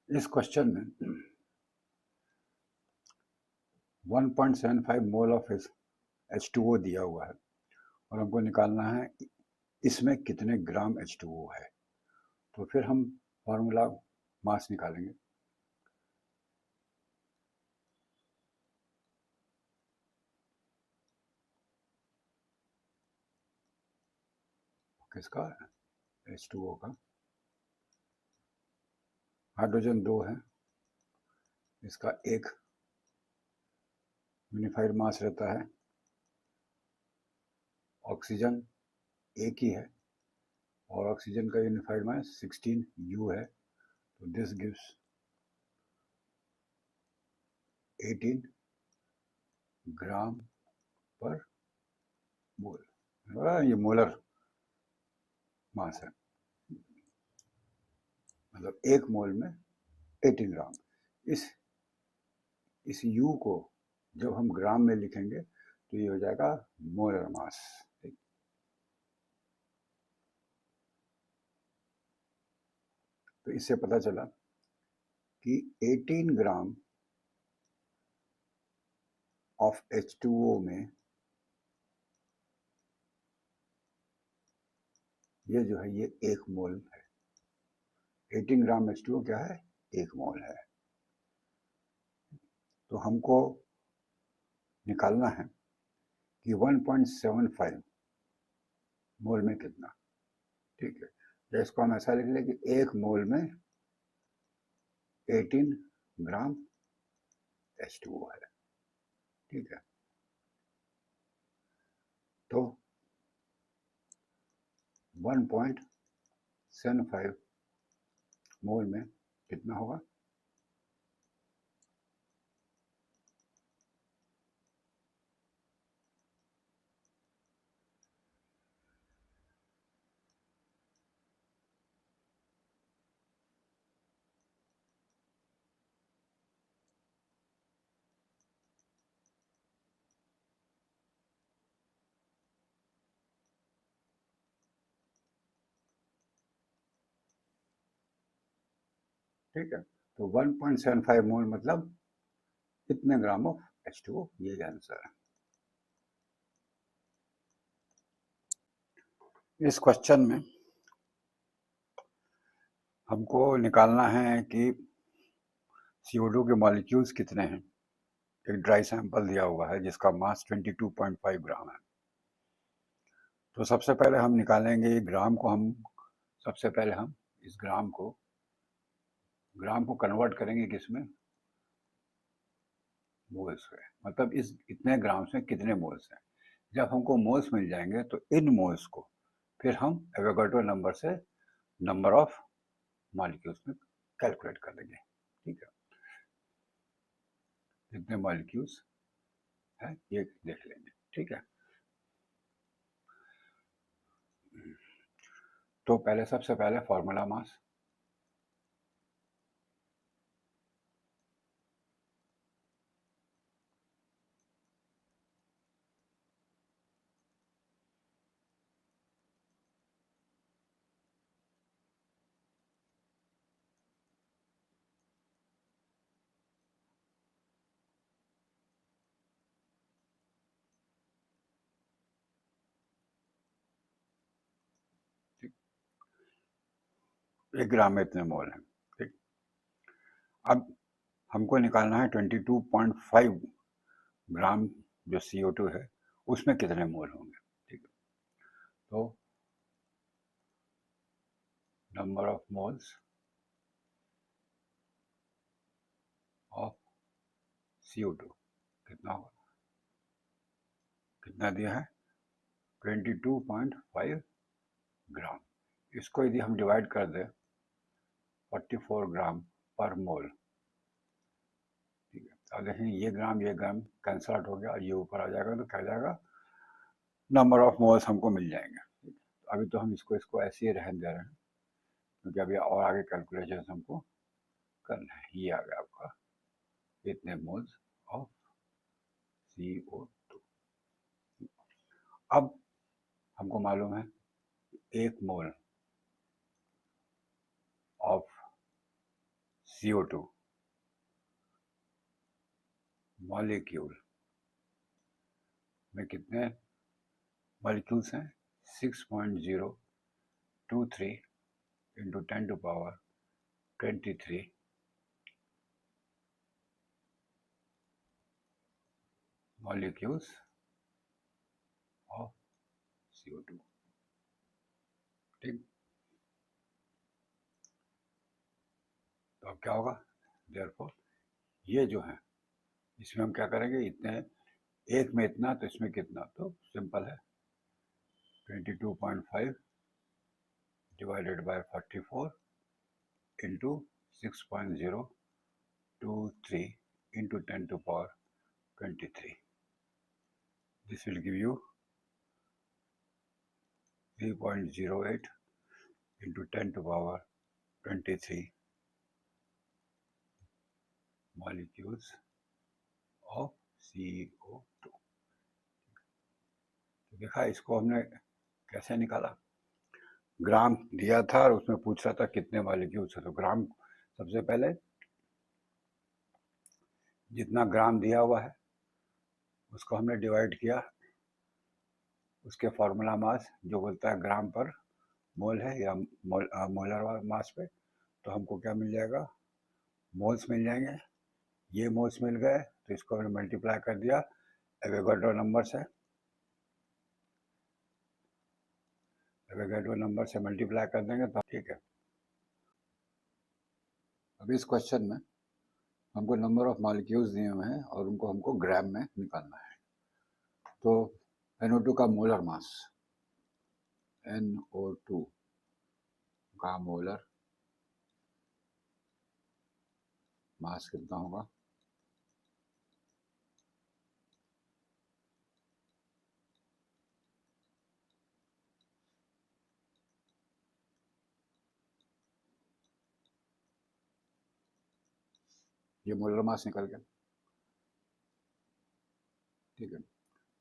इस क्वेश्चन में 1.75 मोल of H2O दिया हुआ है और हमको निकालना है इसमें कितने ग्राम H2O है। तो फिर हम फॉर्मूला मास निकालेंगे। किसका? H2O का। हाइड्रोजन 2 है, इसका 1 यूनिफाइड मास रहता है। ऑक्सीजन एक ही है और ऑक्सीजन का यूनिफाइड मास 16 U है। तो दिस गिव्स 18 ग्राम पर मोल। ये मोलर मास है, मतलब एक मोल में 18 ग्राम। इस U को जब हम ग्राम में लिखेंगे तो ये हो जाएगा मोलर मास। तो इससे पता चला कि 18 ग्राम ऑफ H2O में ये जो है ये 1 मोल है। 18 ग्राम H2O क्या है? 1 मोल है। तो हमको निकालना है कि 1.75 मोल में कितना। ठीक है, तो इसको हम ऐसा लिख लें कि 1 मोल में 18 ग्राम H2O है। ठीक है, तो 1.75 मोल में कितना होगा? ठीक है, तो 1.75 मोल मतलब कितने ग्राम ऑफ H2O, ये आंसर है। इस क्वेश्चन में हमको निकालना है कि CO2 के मॉलिक्यूल्स कितने हैं। एक ड्राई सैंपल दिया हुआ है जिसका मास 22.5 ग्राम है। तो सबसे पहले हम निकालेंगे ग्राम को। सबसे पहले हम इस ग्राम को कन्वर्ट करेंगे किसमें? मोल्स में। मतलब इस इतने ग्राम से कितने मोल्स हैं। जब हमको मोल्स मिल जाएंगे तो इन मोल्स को फिर हम एवोगाड्रो नंबर से नंबर ऑफ मॉलिक्यूल्स में कैलकुलेट कर देंगे। ठीक है, कितने मॉलिक्यूल्स है ये देख लेंगे। ठीक है, तो सबसे पहले फॉर्मूला मास। एक ग्राम में इतने मोल हैं। ठीक, अब हमको निकालना है 22.5 ग्राम जो CO2 है उसमें कितने मोल होंगे। ठीक है, तो number of moles of CO2 कितना होगा? कितना दिया है? 22.5 ग्राम। इसको यदि हम डिवाइड कर दें 44 ग्राम पर मोल। ठीक है, अब देखें ये ग्राम कैंसल आउट हो गया और ये ऊपर आ जाएगा तो क्या जाएगा? नंबर ऑफ मोल्स हमको मिल जाएंगे। अभी तो हम इसको ऐसे ही रहने दे रहे हैं क्योंकि अभी और आगे कैलकुलेशन हमको करना है। ये आ गया आपका इतने मोल्स ऑफ CO2। अब हमको मालूम है 1 मोल ऑफ CO2 मॉलिक्यूल में कितने मॉलिक्यूल्स हैं? 6.023 इंटू 10⁻23 molecules of CO2। ठीक, तो अब क्या होगा? देयरफॉर ये जो है इसमें हम क्या करेंगे, इतने एक में इतना तो इसमें कितना, तो सिंपल है 22.5 divided by 44 into 6.023 into 10⁻23। This will give you 3.08 into 10⁻23 molecules of CO2। तो देखा, इसको हमने कैसे निकाला? ग्राम दिया था और उसमें पूछ रहा था कितने मॉलिक्यूल्स है, तो ग्राम सबसे पहले जितना ग्राम दिया हुआ है उसको हमने डिवाइड किया उसके फॉर्मूला मास जो बोलता है ग्राम पर मोल है या मोलर मास पे, तो हमको क्या मिल जाएगा? मोल्स मिल जाएंगे। ये मोल्स मिल गए तो इसको हमने मल्टीप्लाई कर दिया एवोगाड्रो नंबर से, एवोगाड्रो नंबर से मल्टीप्लाई कर देंगे तो ठीक है। अब इस क्वेश्चन में हमको नंबर ऑफ मॉलिक्यूल्स दिए हुए हैं और उनको हमको ग्राम में निकालना है। तो NO2 का मोलर मास, NO2 का मोलर मास कितना होगा? ये मोलर मास निकल गया। ठीक है,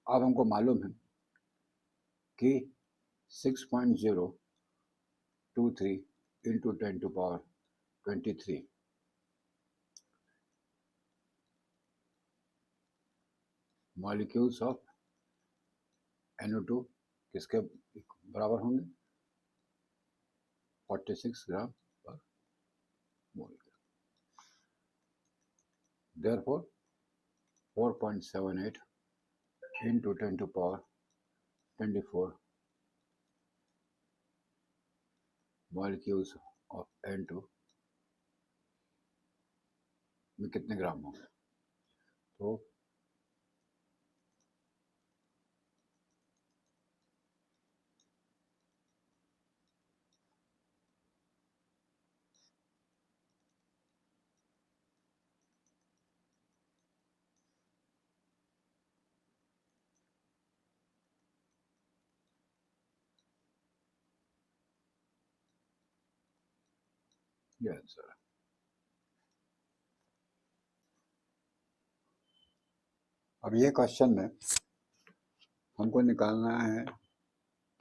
अब हमको मालूम है कि 6.023 इंटू 10⁻23 मॉलिक्यूल्स ऑफ NO2 किसके बराबर होंगे? 46 ग्राम पर मोल। Therefore 4.78 into 10⁻24 molecules of N2 में कितने ग्राम होंगे? तो ये आंसर है। अब ये क्वेश्चन में हमको निकालना है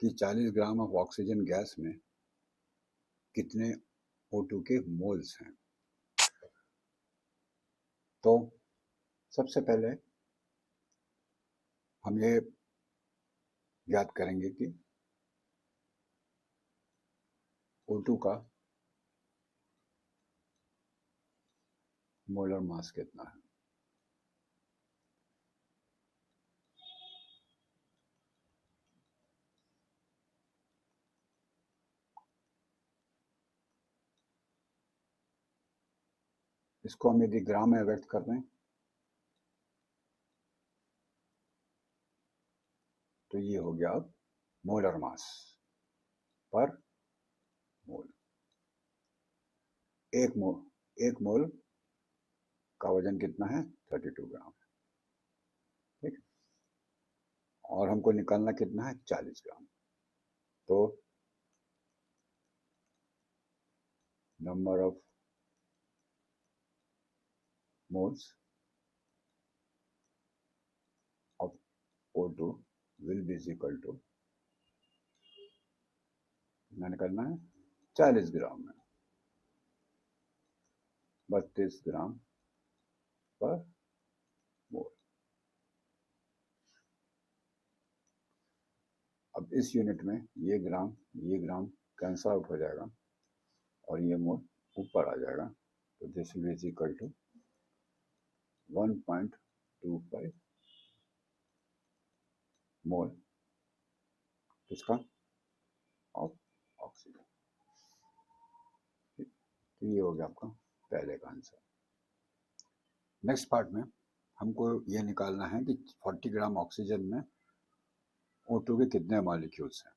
कि 40 ग्राम ऑफ ऑक्सीजन गैस में कितने O2 के मोल्स हैं। तो सबसे पहले हम ये याद करेंगे कि O2 का मोलर मास कितना है। इसको हम यदि ग्राम में व्यक्त कर दें तो ये हो गया अब मोलर मास पर मोल। एक मोल का वजन कितना है? 32 ग्राम। ठीक, और हमको निकालना कितना है? 40 ग्राम। तो number of moles of O2 will be equal to, मैंने करना है 40 ग्राम में 32 ग्राम पर मोल। अब इस यूनिट में ये ग्राम कैंसल आउट हो जाएगा और ये मोल ऊपर आ जाएगा, तो this will is equal to 1.25 mole किसका, ऑफ ऑक्सीजन। तो ये हो गया आपका पहले का आंसर। नेक्स्ट पार्ट में हमको ये निकालना है कि 40 ग्राम ऑक्सीजन में O2 के कितने मॉलिक्यूल्स हैं।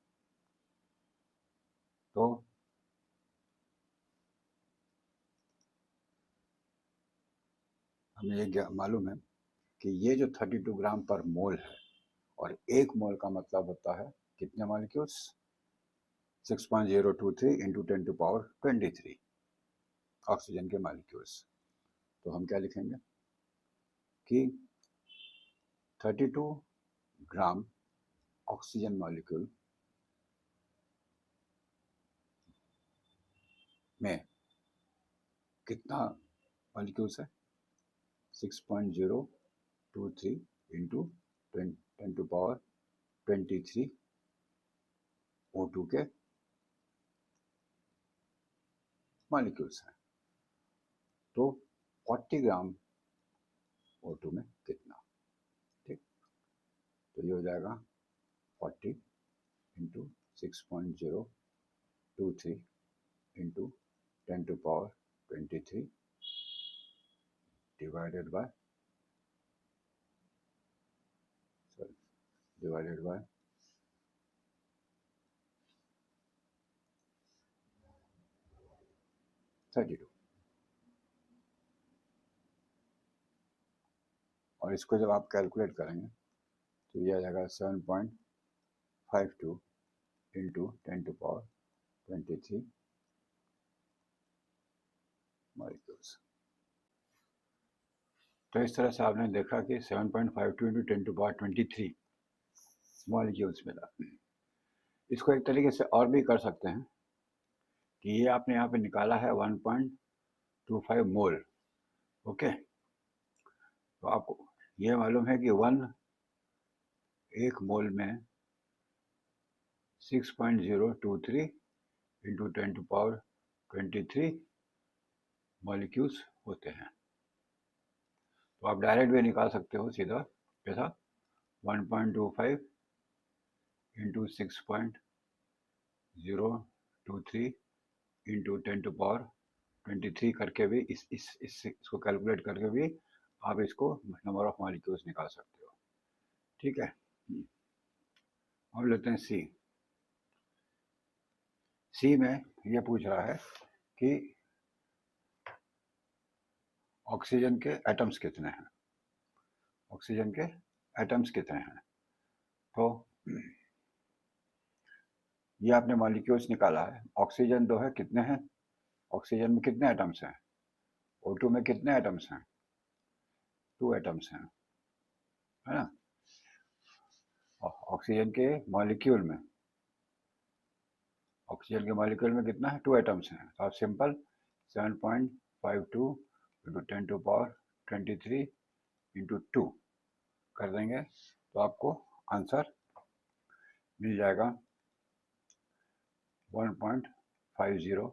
तो हमें ये मालूम है कि ये जो 32 ग्राम पर मोल है, और एक मोल का मतलब होता है कितने मॉलिक्यूल्स, 6.023 इंटू 10⁻23 ऑक्सीजन के मॉलिक्यूल्स। तो हम क्या लिखेंगे कि 32 ग्राम ऑक्सीजन मॉलिक्यूल में कितना मॉलिक्यूल्स है, 6.023 इंटू 10⁻23 O2 के मॉलिक्यूल्स हैं। तो 40 ग्राम O2 में कितना, ठीक। तो ये हो जाएगा 40 इंटू 6.023 इंटू 10⁻23 डिवाइडेड बाय 32। और इसको जब आप कैलकुलेट करेंगे तो ये आ जाएगा 7.52 इंटू 10⁻23 मॉलिक्यूल्स। तो इस तरह से आपने देखा कि 7.52 इंटू 10⁻23 मॉलिक्यूल्स मिला। इसको एक तरीके से और भी कर सकते हैं कि ये आपने यहाँ पे निकाला है 1.25 मोल, ओके। तो आपको ये मालूम है कि एक मोल में 6.023 इंटू 10⁻23 मॉलिक्यूल्स होते हैं। तो आप डायरेक्ट भी निकाल सकते हो सीधा, कैसा, 1.25 इंटू 6.023 इंटू 10⁻23 करके भी इसको कैलकुलेट करके भी आप इसको नंबर ऑफ मॉलिक्यूल्स निकाल सकते हो, ठीक है। अब लेते हैं सी में ये पूछ रहा है कि ऑक्सीजन के एटम्स कितने हैं, ऑक्सीजन के एटम्स कितने हैं। तो ये आपने मॉलिक्यूल्स निकाला है, ऑक्सीजन तो है, कितने हैं, ऑक्सीजन में कितने एटम्स हैं, O2 में कितने एटम्स हैं, 2 एटम्स हैं, है ना। ऑक्सीजन के मॉलिक्यूल में कितना है, 2 एटम्स हैं। तो आप सिंपल 7.52 इंटू 10⁻23 इंटू 2 कर देंगे तो आपको आंसर मिल जाएगा 1.50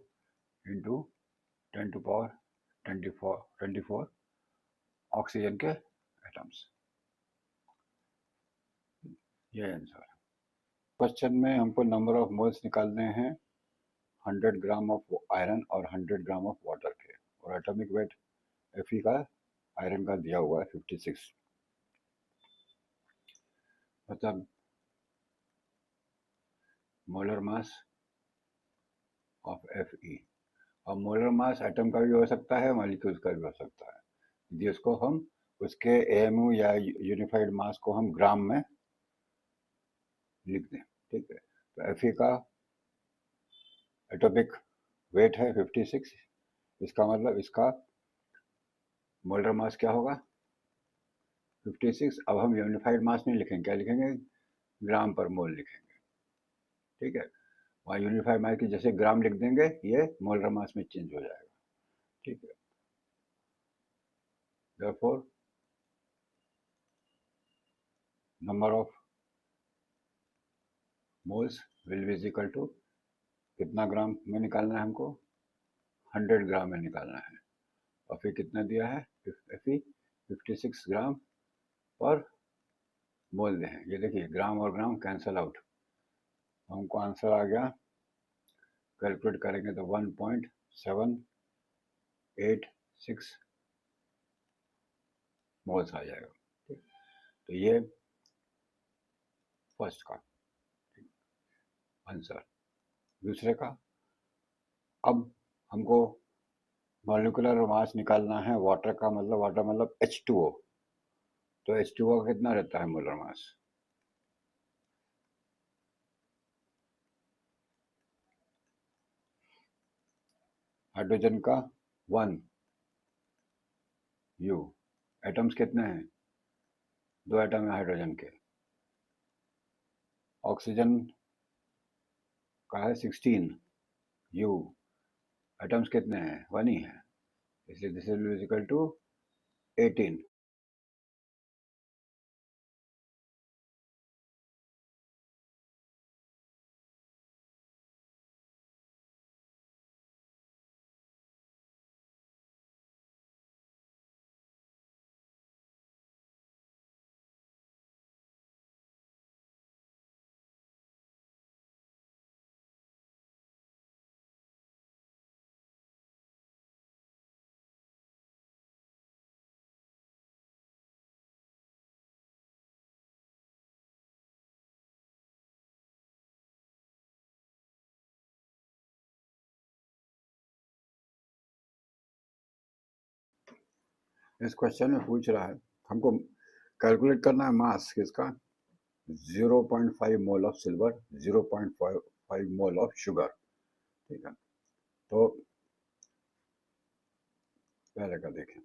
इंटू 10⁻24 ऑक्सीजन के एटम्स। ये आंसर। क्वेश्चन में हमको नंबर ऑफ मोल्स निकालने हैं 100 ग्राम ऑफ आयरन और 100 ग्राम ऑफ वाटर के, और एटॉमिक वेट Fe का आयरन का दिया हुआ है 56, मतलब मोलर मास ऑफ Fe। अब मोलर मास एटम का भी हो सकता है, मॉलिक्यूल्स का भी हो सकता है, जिसको हम उसके AMU या यूनिफाइड मास को हम ग्राम में लिख दें, ठीक है। तो Fe का एटॉमिक वेट है 56, इसका मतलब इसका मोलर मास क्या होगा, 56। अब हम यूनिफाइड मास नहीं लिखेंगे, क्या लिखेंगे, ग्राम पर मोल लिखेंगे, ठीक है। वहाँ यूनिफाइड मास की जैसे ग्राम लिख देंगे, ये मोलर मास में चेंज हो जाएगा, ठीक है। therefore number of moles will be is equal to कितना ग्राम में निकालना है हमको 100 ग्राम में निकालना है और फिर कितना दिया है Fe 56 ग्राम पर मोल दे हैं। ये देखिए ग्राम और ग्राम कैंसल आउट, हमको आंसर आ गया, कैलकुलेट करेंगे तो 1.786 मोल्स आ जाएगा। ठीक, तो ये फर्स्ट का आंसर। दूसरे का, अब हमको मॉलिक्यूलर मास निकालना है वाटर का, मतलब वाटर मतलब H2O। तो H2O का कितना रहता है मोलर मास? हाइड्रोजन का 1 U, एटम्स कितने हैं? 2 एटम है हाइड्रोजन के। ऑक्सीजन का है 16 U, एटम्स कितने हैं? 1 ही है, इसलिए दिस इज इक्वल टू 18। इस क्वेश्चन में पूछ रहा है हमको कैलकुलेट करना है मास किसका, 0.5 mole of silver, 0.5 mole of sugar. ठीक है, तो पहले का देखें,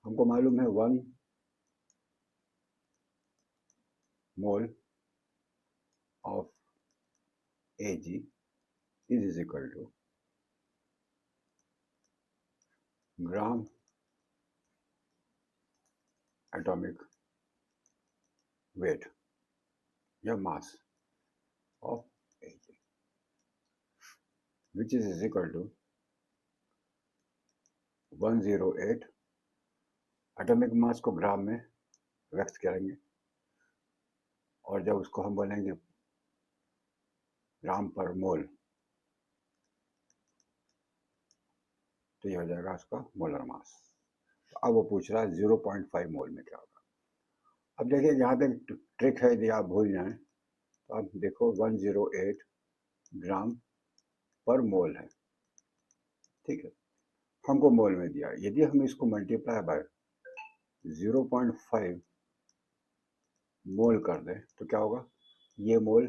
हमको मालूम है 1 mole of Ag is equal to gram atomic weight या mass of Ag, which is equal to 108। Atomic mass को ग्राम में व्यक्त करेंगे और जब उसको हम बोलेंगे ग्राम पर मोल तो ये हो जाएगा उसका मोलर मास। तो अब वो पूछ रहा है 0.5 मोल में क्या होगा। अब देखिए यहाँ पे ट्रिक है, यदि आप भूल जाएं तो आप देखो 108 ग्राम पर मोल है। ठीक है, हमको मोल में दिया, यदि हम इसको मल्टीप्लाई बाय 0.5 मोल कर दें तो क्या होगा, ये मोल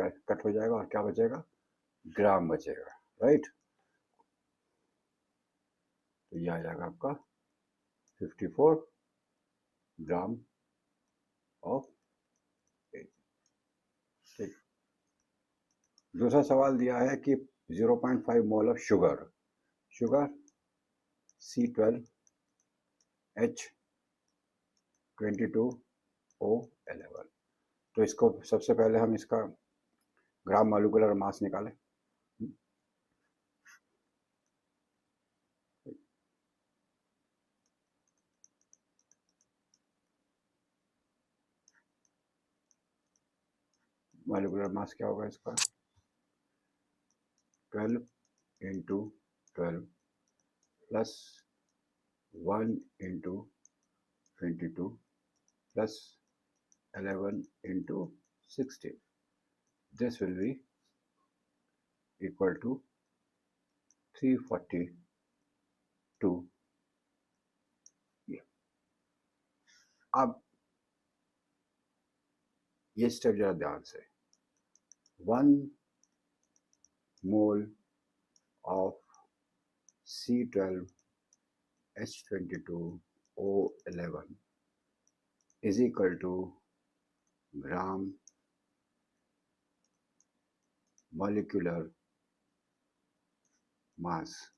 कट हो जाएगा और क्या बचेगा, ग्राम बचेगा, राइट। तो ये आ जाएगा आपका 54 ग्राम ऑफ एज। ठीक, दूसरा सवाल दिया है कि 0.5 mole of sugar, sugar C12H22O11। तो इसको सबसे पहले हम इसका ग्राम मॉलिक्यूलर मास निकालें। मॉलिक्यूलर मास क्या होगा इसका, 12 into 12 plus 1 into 22 plus 11 into 16. This will be equal to 342। अब ये स्टेप जरा ध्यान से, 1 mole of C12H22O11 is equal to gram molecular mass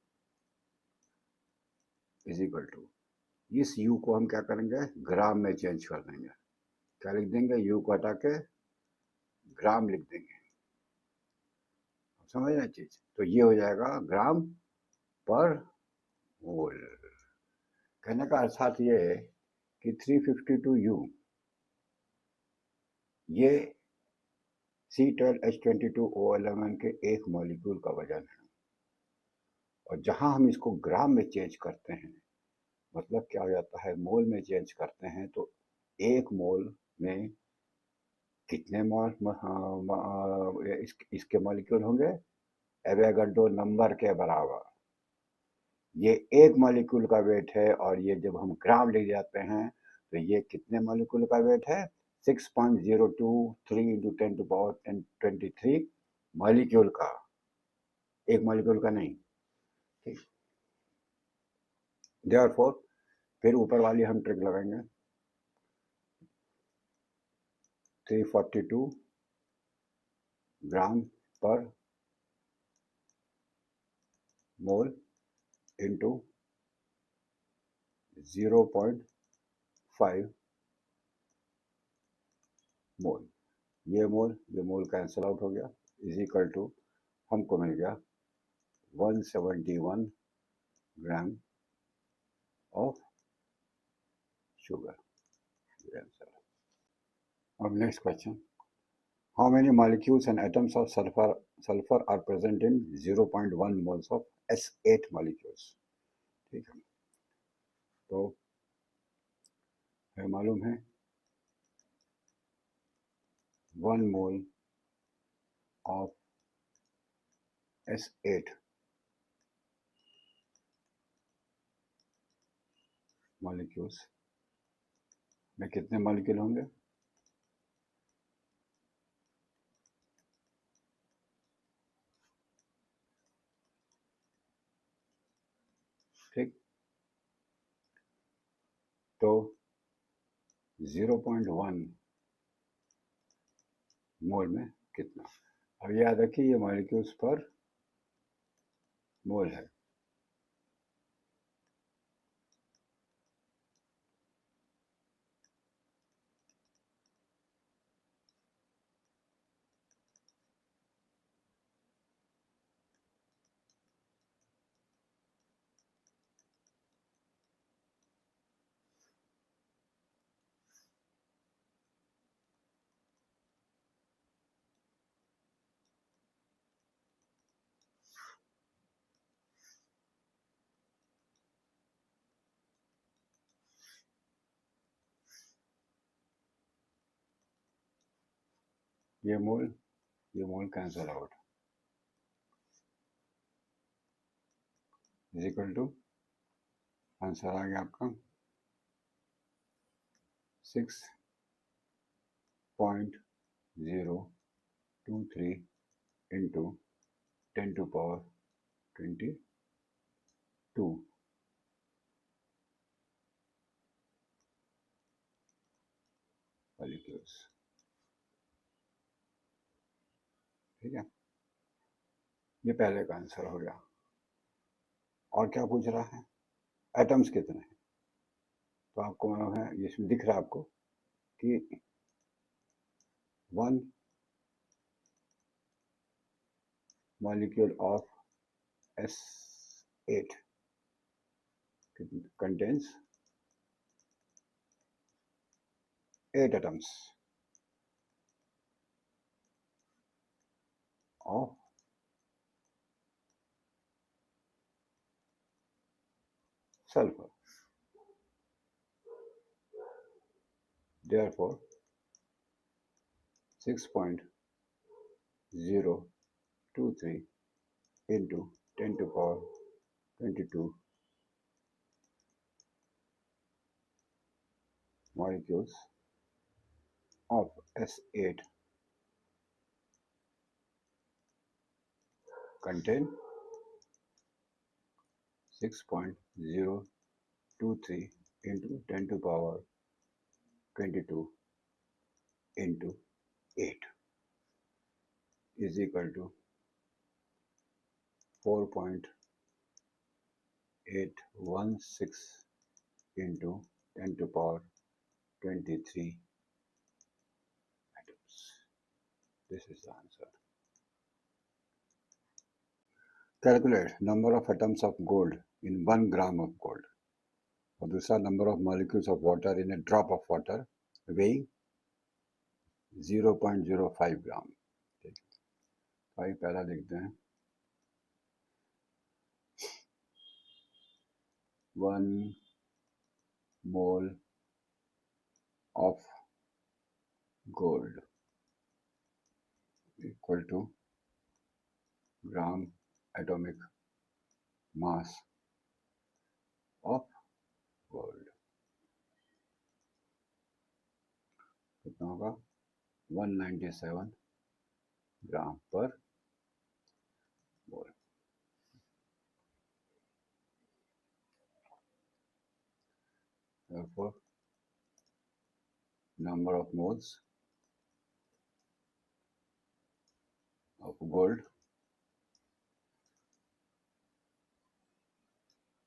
is equal to, इस u को हम क्या करेंगे, ग्राम में चेंज कर देंगे। क्या लिख देंगे, u को हटा के ग्राम लिख देंगे। समझ रहे चीज, तो ये हो जाएगा ग्राम पर मोल। कहने का अर्थात ये है कि 352U ये C12H22O11 के एक मॉलिक्यूल का वजन है। और जहां हम इसको ग्राम में चेंज करते हैं, मतलब क्या हो जाता है, मोल में चेंज करते हैं, तो एक मोल में कितने इसके मॉलिक्यूल होंगे, एवोगाड्रो नंबर के बराबर। ये एक मॉलिक्यूल का वेट है, और ये जब हम ग्राम ले जाते हैं तो ये कितने मॉलिक्यूल का वेट है, 6.023 इंटू 10⁻23 मॉलिक्यूल का, एक मॉलिक्यूल का नहीं। ठीक, देयरफॉर फिर ऊपर वाली हम ट्रिक लगाएंगे, 342 ग्राम पर मोल इंटू 0.5 मोल। ये मोल कैंसिल आउट हो गया, इज इक्वल टू हमको मिल गया 171 ग्राम of sugar. The answer. Our next question. How many molecules and atoms of sulfur are present in 0.1 moles of S8 molecules? ठीक है, तो हमें मालूम है 1 mole of S8 molecules में कितने मॉलिक्यूल होंगे, ठीक, तो 0.1 मोल में कितना। अब याद रखिए ये मॉलिक्यूल्स पर मोल है। ये mole cancel out, is equal to, answer आ गया आपका 6.023 इंटू 10⁻22 मॉलिक्यूल्स। ठीक है, ये पहले का आंसर हो गया। और क्या पूछ रहा है, एटम्स कितने हैं, तो आपको मालूम है, इसमें दिख रहा है आपको कि 1 molecule of S8 contains 8 atoms of sulfur. Therefore, 6.023 into 10⁻22 molecules of S8 contain 6.023 into 10⁻22 into 8 is equal to 4.816 into 10 to power 23 atoms. This is the answer. Calculate number of atoms of gold in 1 gram of gold. और दूसरा number of molecules of water in a drop of water weighing 0.05 ग्राम. ठीक है, भाई पहला देखते हैं. 1 mole of gold equal to gram atomic mass of gold. कितना होगा? 197 ग्राम पर मोल. Therefore, number of moles of gold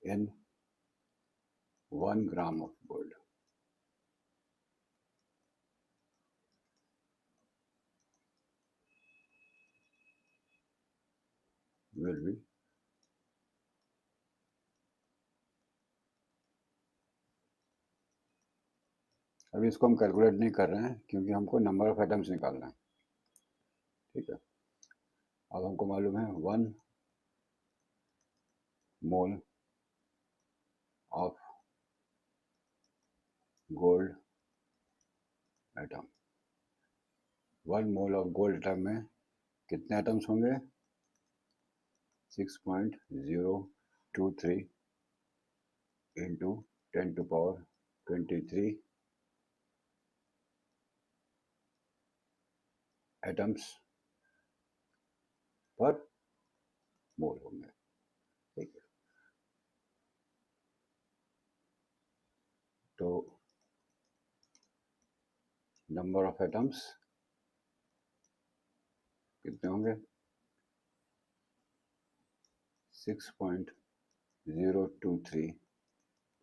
in 1 gram of gold will be अभी इसको हम कैलकुलेट नहीं कर रहे हैं क्योंकि हमको नंबर ऑफ एटम्स निकालना है. ठीक है, अब हमको मालूम है 1 mole of gold atom. 1 mole of gold atom में कितने एटम्स होंगे? 6.023 into 10 to power 23 एटम्स पर मोल होंगे. ठीक है, तो नंबर ऑफ एटम्स कितने होंगे? 6.023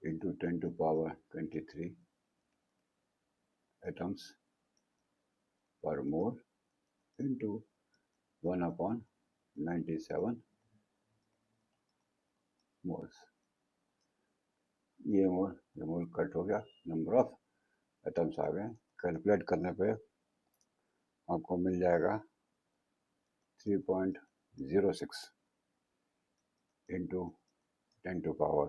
into 10 to power 23 atoms per mole into 1/97 moles. ये मोल कट हो गया, नंबर ऑफ एटम्स आ गए. कैलकुलेट करने पे आपको मिल जाएगा 3.06 into 10 to power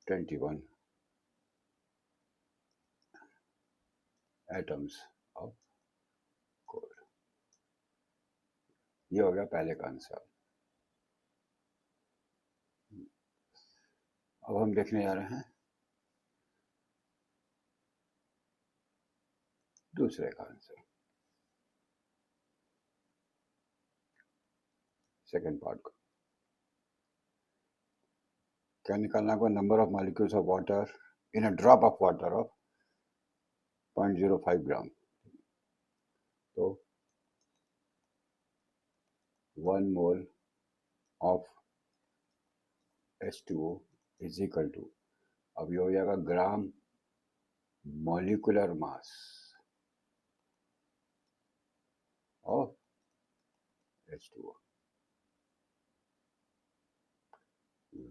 21 atoms of gold. ये हो गया पहले का आंसर. अब हम देखने जा रहे हैं दूसरे का आंसर, सेकेंड पार्ट को. क्या निकालना होगा? Number of molecules of water in a drop of water of 0.05 gram. तो 1 mole of H2O is equal to, अब ये हो जाएगा gram molecular mass of H2O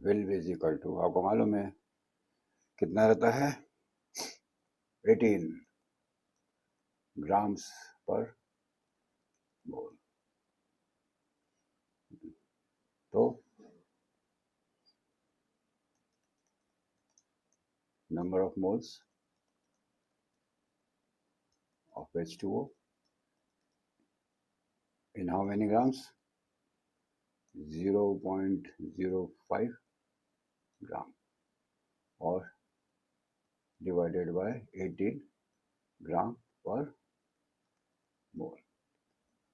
will be is equal to, आपको मालूम है कितना रहता है? 18 ग्राम्स पर मोल. तो number of moles of H2O in how many grams? 0.05 gram or divided by 18 ग्राम पर मोल.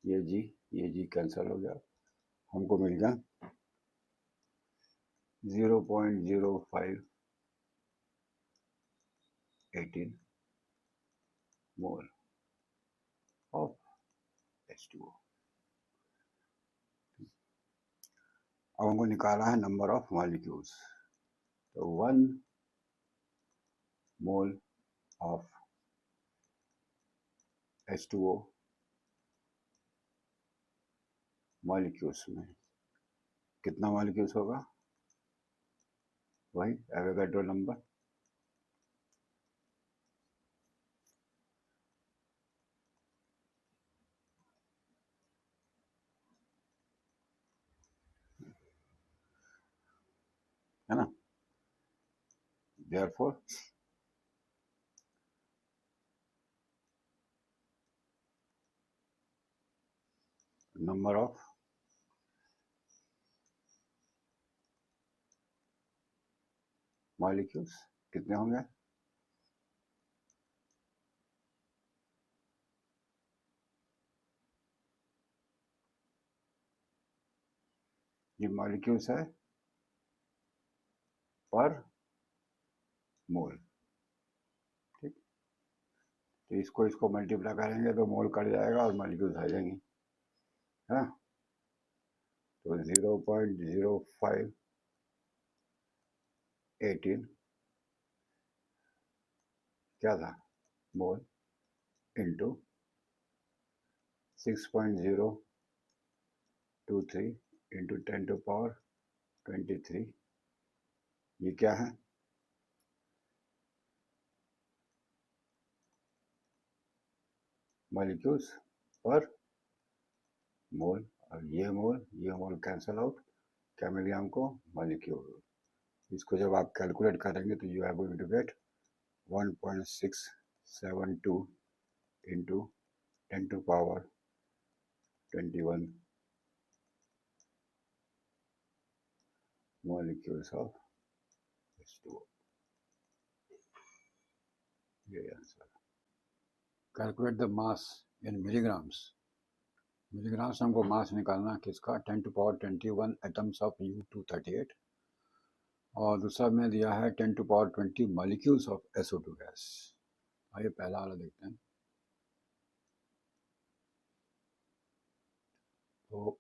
ये जी कैंसिल हो गया, हमको मिल गया 0.05 18 मोल ऑफ H2O. अब हमको निकाला है नंबर ऑफ मॉलिक्यूल्स. तो 1 मोल ऑफ H2O मॉलिक्यूल्स में कितना मॉलिक्यूल्स होगा, वही एवोगाड्रो नंबर। है ना, therefore नंबर ऑफ मॉलिक्यूल्स कितने होंगे, ये मॉलिक्यूल्स है पर मोल। ठीक, तो इसको मल्टीप्लाई करेंगे तो मोल कट जाएगा और मॉलिक्यूल्स आ जाएंगी, है ना। तो 0.0518 क्या था, मोल इंटू 6.023 इंटू 10⁻23, ये क्या है, मॉलिक्यूल्स पर मोल। और ये मोल कैंसल आउट, क्या मिल गया हमको, मॉलिक्यूल। इसको जब आप कैलकुलेट करेंगे तो you are going to get 1.672 into 10⁻21 molecules of H2O, ये answer. Calculate the mass in milligrams, milligrams हमको मास निकालना किसका, 10⁻21 एटम्स ऑफ U238, और दूसरा में दिया है 10⁻20 मॉलिक्यूल्स ऑफ SO2 गैस। आइए पहला वाला देखते हैं। तो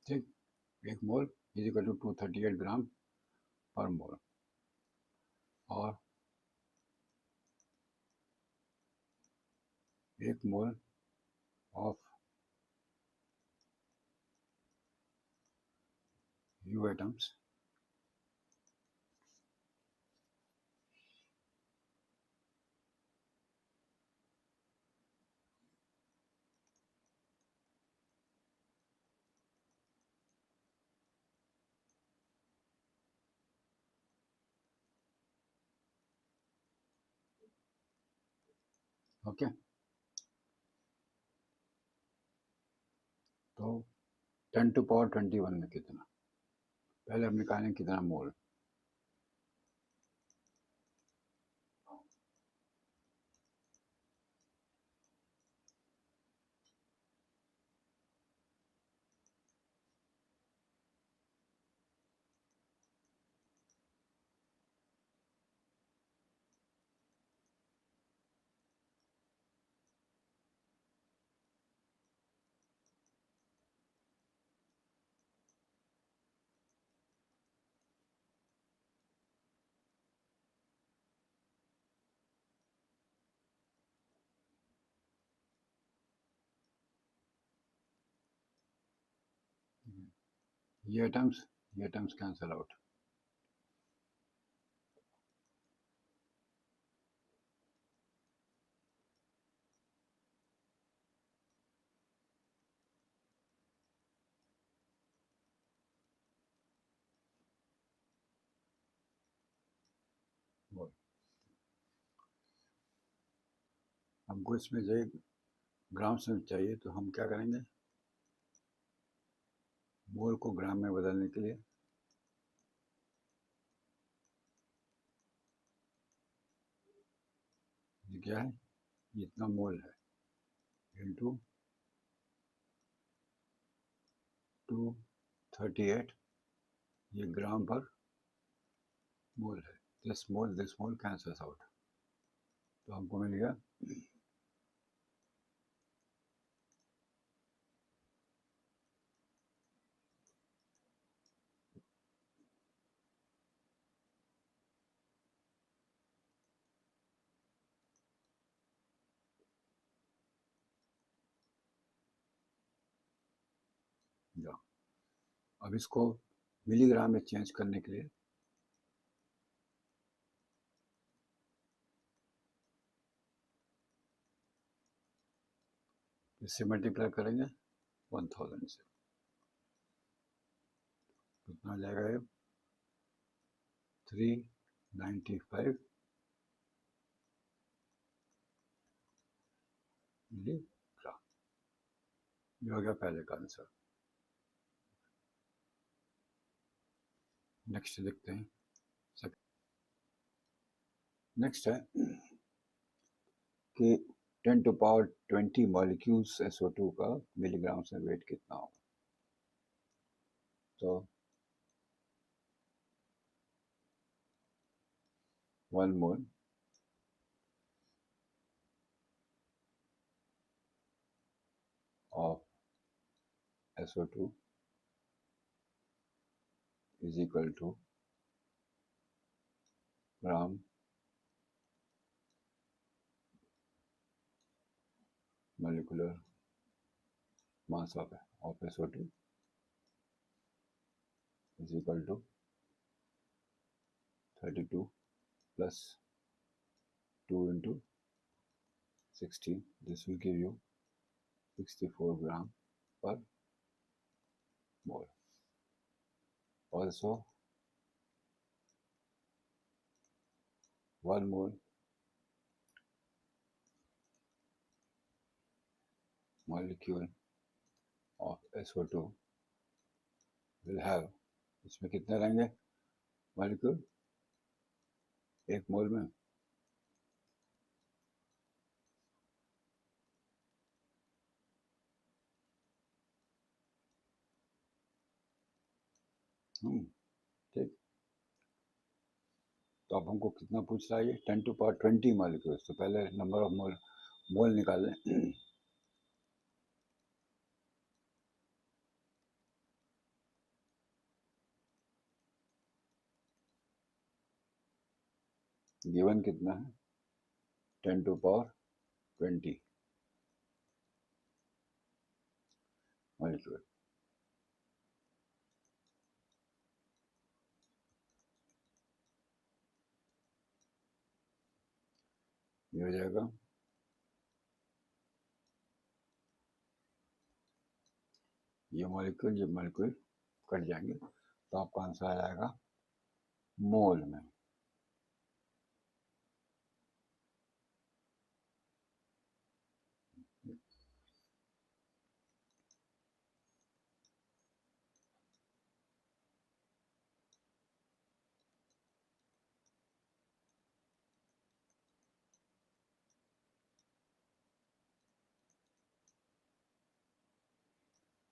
ठीक, 1 मोल इज इक्वल टू 238 ग्राम पर मोल, और 1 mole of U atoms okay. तो 10⁻21 में कितना, पहले हम निकालें कितना मोल, ये एटम्स कैंसल आउट, हमको इसमें जो ग्राम्स में चाहिए, तो हम क्या करेंगे, मोल को ग्राम में बदलने के लिए ये क्या है, ये इतना मोल है, इंटू 238, ये ग्राम पर मोल है। दिस मोल कैंसल्स आउट, तो हमको मिल गया जा। अब इसको मिलीग्राम में चेंज करने के लिए इससे मल्टीप्लाई करेंगे 1000 से, कितना जाएगा ये 395 मिलीग्राम। ये हो गया पहले का आंसर। नेक्स्ट देखते हैं। नेक्स्ट है कि 10⁻20 मॉलिक्यूल्स SO2 का मिलीग्राम से वेट कितना होगा। तो 1 मोल of SO2 is equal to gram molecular mass of SO2 is equal to 32 plus 2 into 16. This will give you 64 gram per mole. Also 1 mole molecule of SO2 will have, इसमें कितने रहेंगे molecule एक मोल में? ठीक। तो अब हमको कितना पूछ रहा है ये 10⁻20 मॉलिक्यूल्स। तो पहले नंबर ऑफ मोल निकाल लें। गिवन कितना है 10⁻20 मॉलिक्यूल। ये हो जाएगा ये मॉलिक्यूल कट जाएंगे, तो आपका आंसर आ जाएगा मोल में।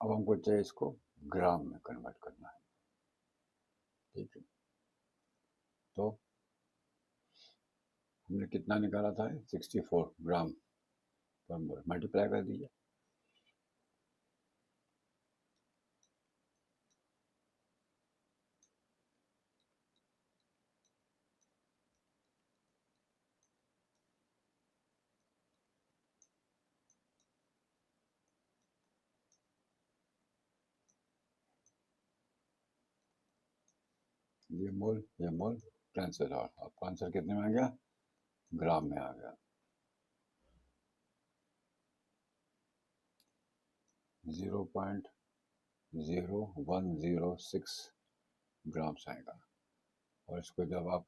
अब हमको चाहिए इसको ग्राम में कन्वर्ट करना है। ठीक है, तो हमने कितना निकाला था 64 ग्राम पर मोल, मल्टीप्लाई कर दीजिए। ये मोल कैंसिल, और आपका आंसर कितने में आ गया? ग्राम में आ गया। 0.0106 ग्राम्स आएगा। और इसको जब आप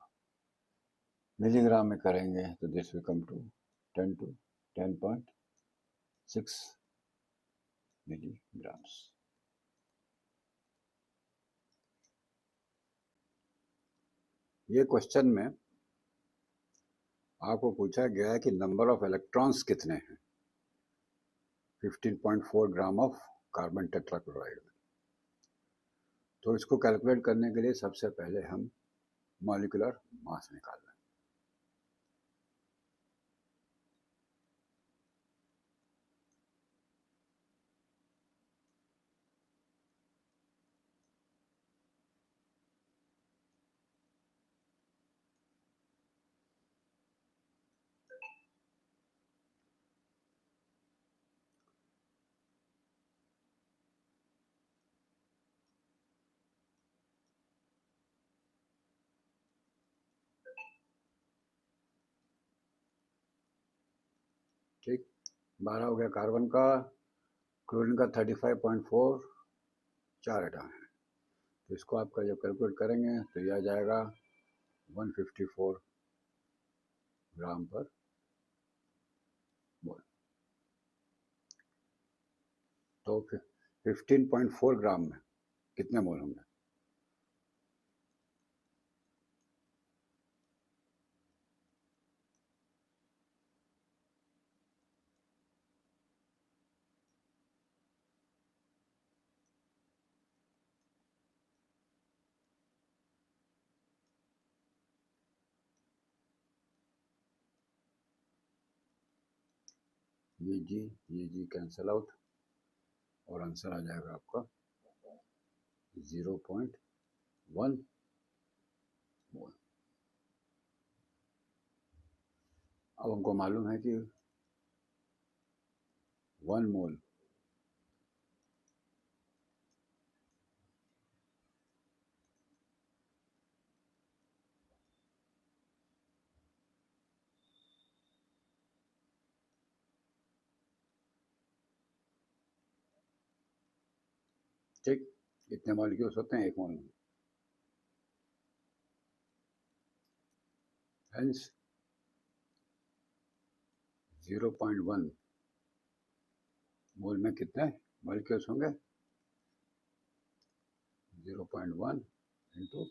मिलीग्राम में करेंगे तो this will come to 10 milligrams. ये क्वेश्चन में आपको पूछा गया है कि नंबर ऑफ इलेक्ट्रॉन्स कितने हैं। 15.4 ग्राम ऑफ कार्बन टेट्राक्लोराइड। तो इसको कैलकुलेट करने के लिए सबसे पहले हम मॉलिक्यूलर मास निकाल लें। ठीक, 12 हो गया कार्बन का, क्लोरीन का 35.4, 4 एटम है। तो इसको आपका जब कैलकुलेट करेंगे तो यह आ जाएगा 154 ग्राम पर मोल। तो 15.4 ग्राम में कितने मोल होंगे? ये जी कैंसल आउट और आंसर आ जाएगा आपका 0.1 मोल। अब हमको मालूम है कि 1 मोल ठीक, इतने मॉलिक्यूल्स होते हैं 1 मोल में। हेंस 0.1 मोल में कितने मॉलिक्यूल्स होंगे? 0.1 इंटू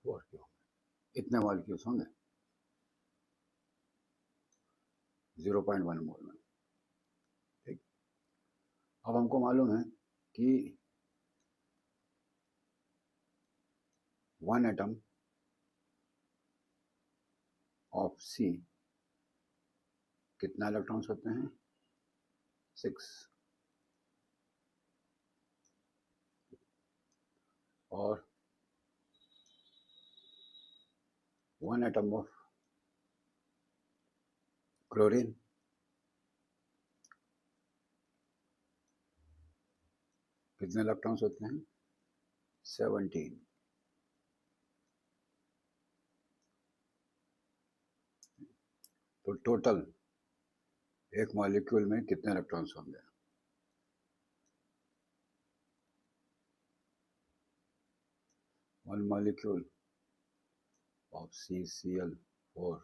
और क्यों इतने मॉलिक्यूल्स होंगे 0.1 मोल में। ठीक, अब हमको मालूम है कि 1 एटम ऑफ सी कितना इलेक्ट्रॉन्स होते हैं? 6। और 1 एटम ऑफ क्लोरीन कितने इलेक्ट्रॉन्स होते हैं? 17। तो टोटल एक मॉलिक्यूल में कितने इलेक्ट्रॉन्स होंगे? One molecule of CCl4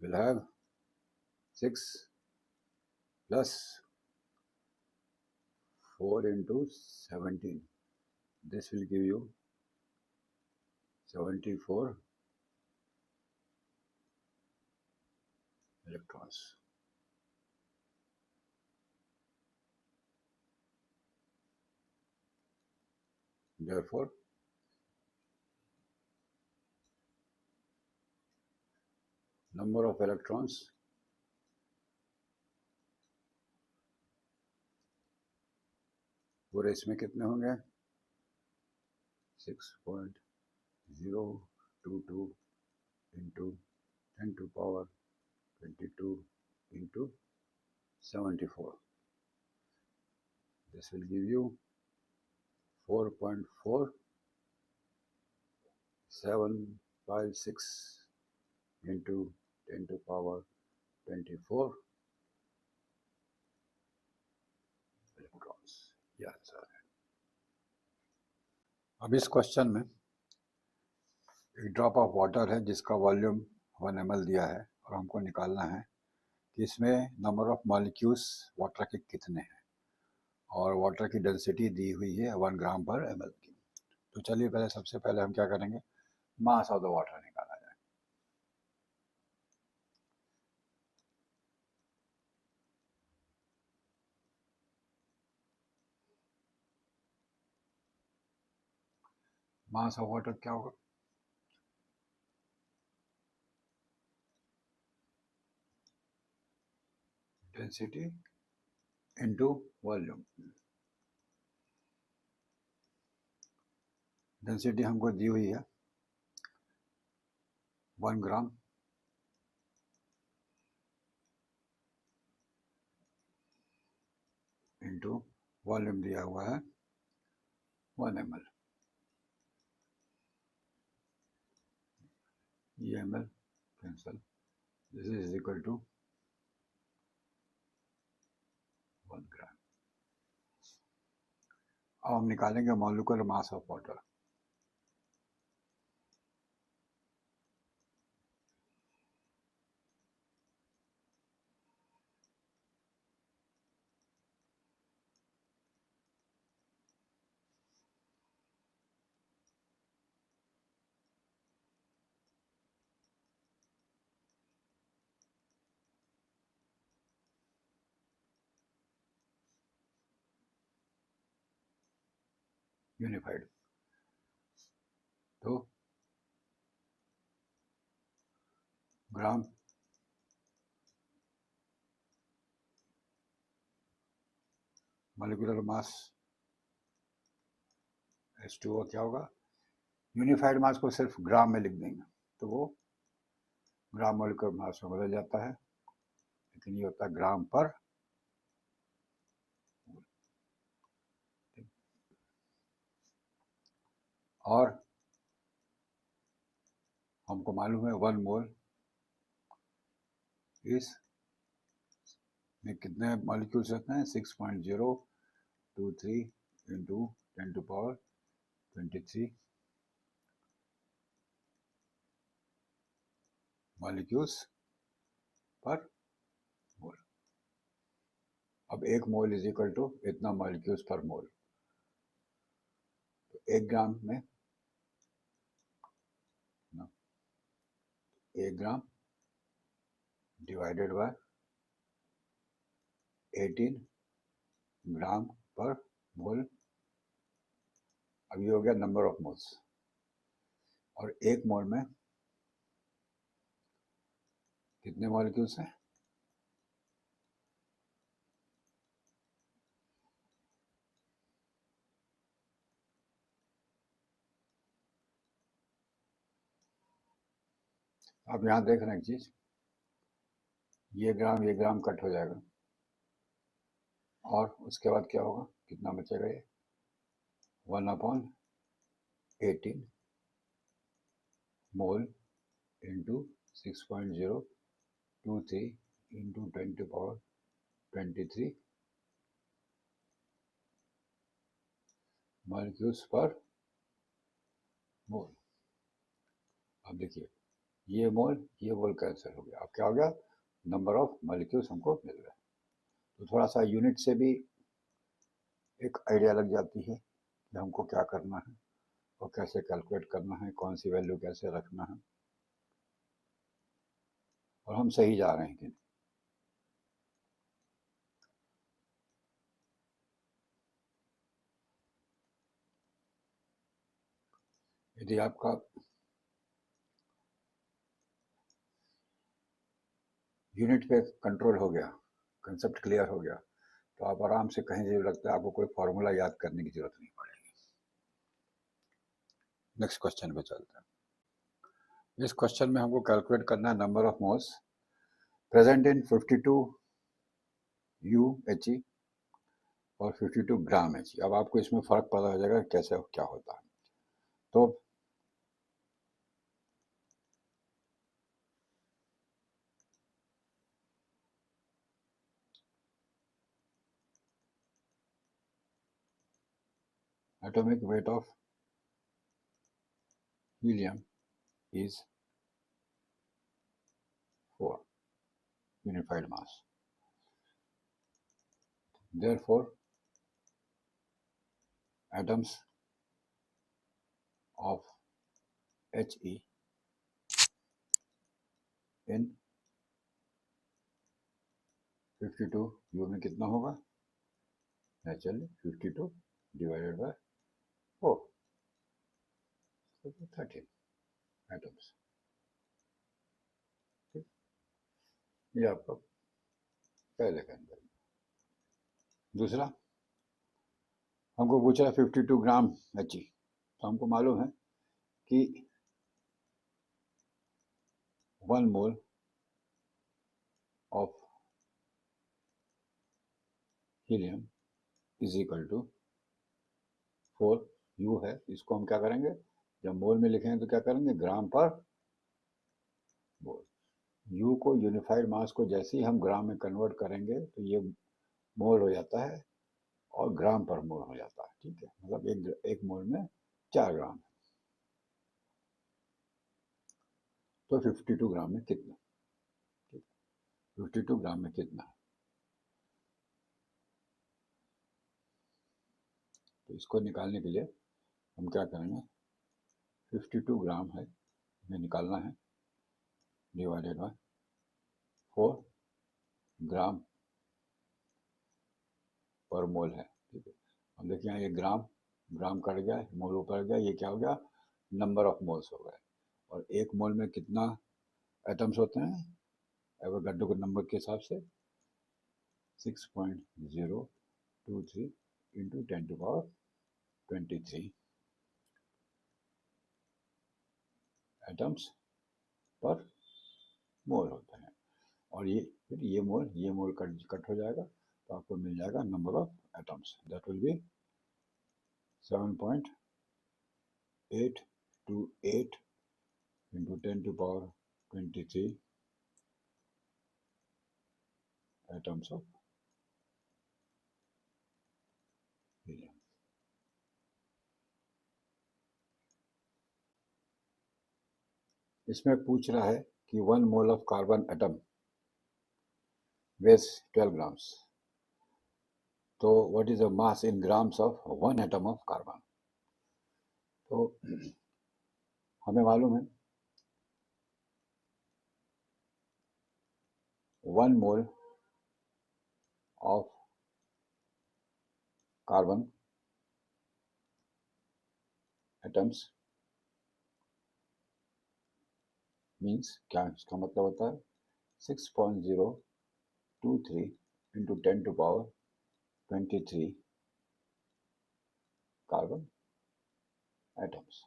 will have 6 plus 4 into 17. This will give you 74 electrons. Therefore, number of electrons पूरे इसमें कितने होंगे? 6.022 into 10 to power 22 into 74. This will give you 4.4756 into 10 to power 24 electrons. ये answer है। अब इस question में एक ड्रॉप ऑफ वाटर है जिसका वॉल्यूम 1 ml दिया है और हमको निकालना है कि इसमें नंबर ऑफ मॉलिक्यूल्स वाटर के कितने हैं और वाटर की डेंसिटी दी हुई है 1 ग्राम पर ml की। तो चलिए पहले सबसे पहले हम क्या करेंगे, मास ऑफ द वाटर निकाला जाए। मास ऑफ वाटर क्या होगा, डेंसिटी इनटू वॉल्यूम। डेंसिटी हमको दी हुई है 1 ग्राम इंटू वॉल्यूम दिया हुआ है 1 ml। ये ml cancel, this is equal to 1 gram. अब हम निकालेंगे molecular mass of water. Unified तो ग्राम मॉलिक्यूलर मास H2O क्या होगा, यूनिफाइड मास को सिर्फ ग्राम में लिख देंगे तो वो ग्राम मॉलिक्यूलर मास में बदल जाता है, लेकिन ये होता है ग्राम पर। और हमको मालूम है 1 मोल इस में कितने मॉलिक्यूल्स रहते हैं, 6.023 इंटू 10⁻23 मॉलिक्यूल्स पर मोल। अब 1 मोल इज इक्वल टू इतना मॉलिक्यूल्स पर मोल। तो 1 ग्राम में 1 ग्राम डिवाइडेड बाय 18 ग्राम पर मोल। अब ये हो गया नंबर ऑफ मोल्स। और 1 मोल में कितने मॉलिक्यूल्स हैं, आप यहाँ देख रहे हैं एक चीज, ये ग्राम कट हो जाएगा और उसके बाद क्या होगा, कितना बचेगा, ये 1/18 मोल इंटू 6.023 इंटू 10⁻23 मॉलिक्यूल्स पर मोल। अब देखिए ये मोल कैंसिल हो गया, अब क्या हो गया, नंबर ऑफ मॉलिक्यूल्स हमको मिल गए। तो थोड़ा सा यूनिट से भी एक आइडिया लग जाती है कि हमको क्या करना है और कैसे कैलकुलेट करना है, कौन सी वैल्यू कैसे रखना है और हम सही जा रहे हैं कि नहीं। यदि आपका यूनिट पे कंट्रोल हो गया, कंसेप्ट क्लियर हो गया, तो आप आराम से कहीं से भी लगता है आपको कोई फॉर्मूला याद करने की जरूरत नहीं पड़ेगी। नेक्स्ट क्वेश्चन पे चलते हैं। इस क्वेश्चन में हमको कैलकुलेट करना है number of moles present in 52 UHE और 52 ग्राम HE। अब आपको इसमें फर्क पता हो जाएगा कैसे क्या होता है। तो atomic weight of helium is 4 unified mass. Therefore, atoms of He in 52 U में कितना होगा? Naturally 52 divided by 4, so 13 atoms. ठीक, ये आपका पहले का अंदर। दूसरा हमको पूछा 52 ग्राम He, तो हमको मालूम है कि 1 mole of helium is equal to 4 U है। इसको हम क्या करेंगे, जब मोल में लिखेंगे तो क्या करेंगे, ग्राम पर मोल। U को यूनिफाइड मास को जैसे ही हम ग्राम में कन्वर्ट करेंगे तो ये मोल हो जाता है और ग्राम पर मोल हो जाता है। ठीक है, मतलब एक मोल में 4 ग्राम। तो 52 ग्राम में कितना, 52 ग्राम में कितना है, तो इसको निकालने के लिए हम क्या करेंगे, 52 ग्राम है हमें निकालना है, डिवाइडेड बाय 4 ग्राम पर मोल है। ठीक है, अब देखिए यहाँ ये ग्राम ग्राम कट गया, मोल ऊपर गया, ये क्या हो गया, नंबर ऑफ मोल्स हो गए। और एक मोल में कितना एटम्स होते हैं, एवोगाड्रो के नंबर के हिसाब से 6.023 इंटू 10⁻23 एटम्स पर मोल होते हैं। और ये फिर ये मोल कट हो जाएगा तो आपको मिल जाएगा number of atoms, that will B 7.828 into 10⁻23 atoms of helium. इसमें पूछ रहा है कि 1 mole of carbon atom weighs 12 grams. तो what is the mass in grams of 1 atom of carbon. तो हमें मालूम है 1 mole of carbon atoms means क्या, इसका मतलब होता है 6.023 इंटू 10⁻23 कार्बन एटम्स।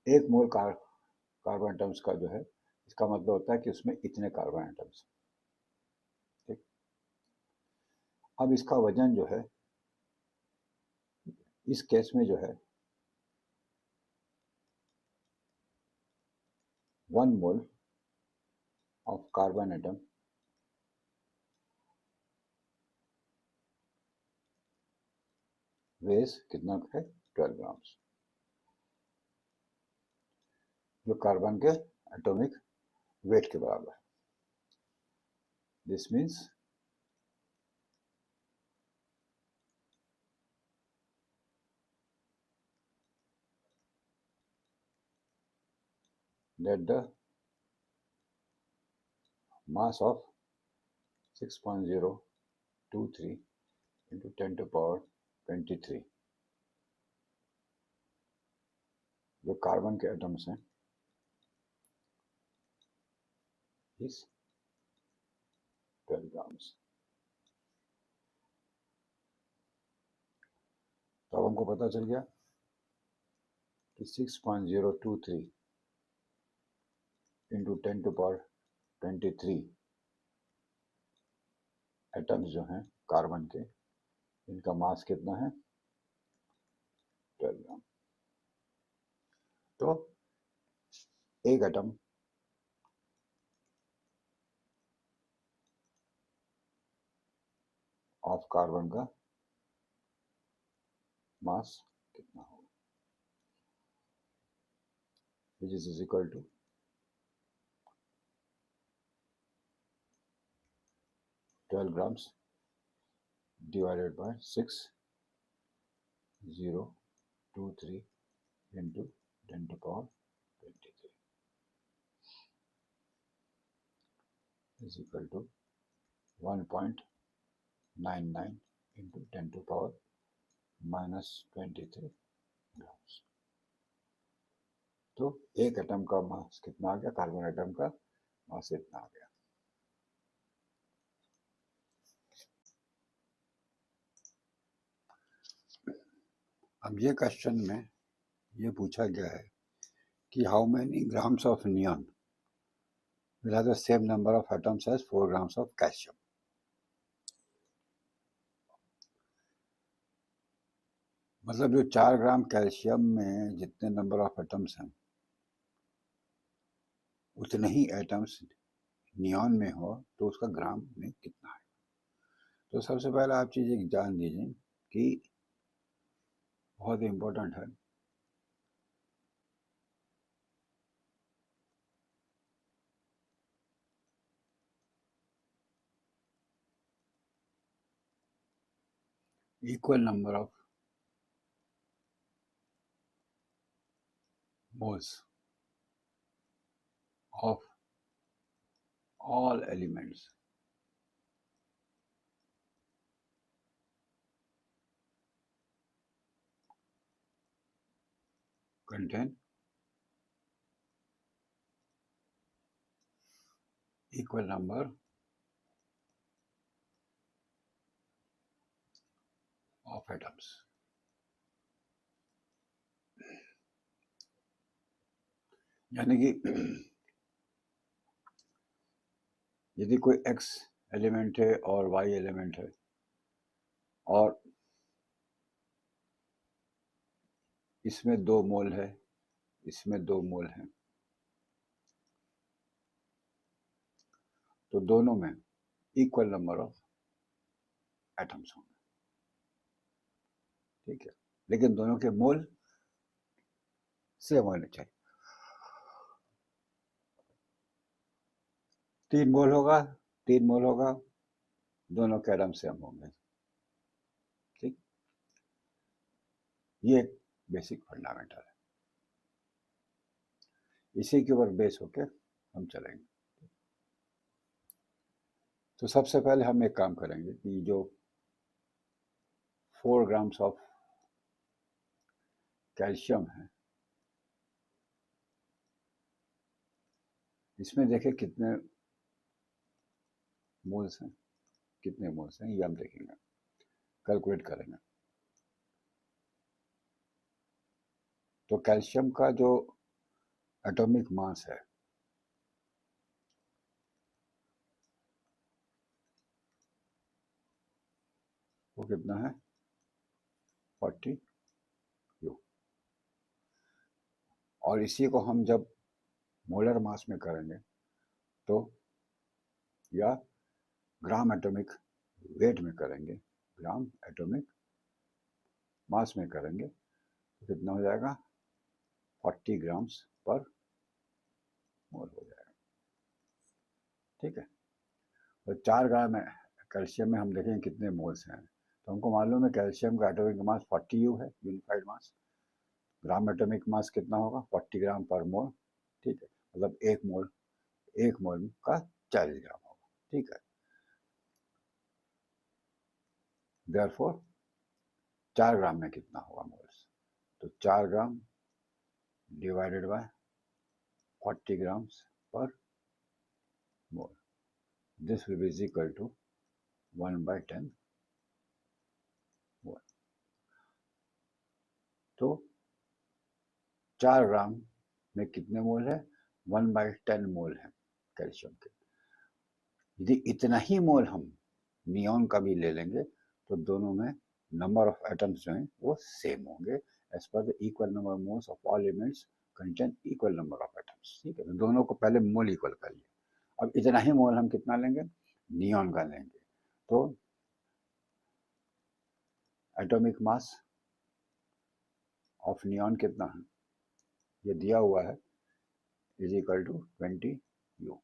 एक मोल कार्बन एटम्स का जो है, इसका मतलब होता है कि उसमें इतने कार्बन एटम्स। ठीक, अब इसका वजन जो है, इस केस में जो है 1 मोल ऑफ कार्बन एटम वेस कितना है, 12 ग्राम्स, जो कार्बन के एटॉमिक वेट के बराबर है। This means that the mass of 6.023 into 10⁻23 जो कार्बन के एटम्स हैं इस 12 ग्राम्स। तो अब हमको पता चल गया कि 6.023 इंटू 10⁻23 एटम्स जो हैं कार्बन के, इनका मास कितना है, 12 ग्राम। तो एक एटम ऑफ कार्बन का मास कितना होगा। which is equal to 12 grams divided by 6, 0, 2, 3 into 10 to power 23 is equal to 1.99 into 10 to power minus 23 grams. तो एक एटम का मास कितना आ गया, कार्बन एटम का मास इतना आ गया। अब ये क्वेश्चन में ये पूछा गया है कि how many grams of neon will have the same number of atoms as 4 grams of calcium। मतलब जो 4 ग्राम कैल्शियम में जितने नंबर ऑफ एटम्स हैं उतने ही एटम्स नियॉन में हो तो उसका ग्राम में कितना है। तो सबसे पहले आप चीज़ एक जान लीजिए कि बहुत इम्पोर्टेंट है, equal number of moles of all elements contain equal number of atoms। यानी कि यदि कोई x एलिमेंट है और y एलिमेंट है और इसमें 2 मोल है, इसमें 2 मोल है, तो दोनों में इक्वल नंबर ऑफ एटम्स होंगे, ठीक है। लेकिन दोनों के मोल सेम होने चाहिए। 3 मोल होगा, 3 मोल होगा, दोनों के एटम सेम होंगे, ठीक। ये एक बेसिक फंडामेंटल है, इसी के ऊपर बेस होके हम चलेंगे। तो सबसे पहले हम एक काम करेंगे कि जो 4 ग्राम्स ऑफ कैल्शियम है इसमें देखें कितने मोल्स हैं, कितने मोल्स हैं ये हम देखेंगे, कैलकुलेट करेंगे। तो कैल्शियम का जो एटॉमिक मास है वो कितना है, 42। और इसी को हम जब मोलर मास में करेंगे तो या ग्राम एटॉमिक वेट में करेंगे, ग्राम एटॉमिक मास में करेंगे तो कितना हो जाएगा, 40 ग्राम्स पर मोल हो जाएगा, ठीक है। तो 4 ग्राम कैल्शियम में हम देखेंगे कितने मोल्स हैं। तो हमको मालूम है कैल्शियम का एटॉमिक मास 40U है, यूनिफाइड मास। ग्राम एटॉमिक मास कितना होगा, 40 ग्राम पर मोल, ठीक है। मतलब एक मोल का 40 ग्राम होगा, ठीक है। देयरफॉर 4 ग्राम में कितना होगा मोल्स, तो 4 ग्राम डिवाइडेड बाय 40 ग्राम्स पर mole, this will be equal to 1/10 mole. तो 4 ग्राम में कितने मोल है, 1/10 मोल है कैल्शियम के। यदि इतना ही मोल हम नियॉन का भी ले लेंगे तो दोनों में नंबर ऑफ एटम्स जो हैं वो सेम होंगे, as per the equal number moles of all elements contain equal number of atoms, ठीक है। तो दोनों को पहले मोल इक्वल कर लिया। अब इतना ही मोल हम कितना लेंगे, नियॉन का लेंगे। तो एटॉमिक मास ऑफ नियॉन कितना है, ये दिया हुआ है इज इक्वल टू 20 U,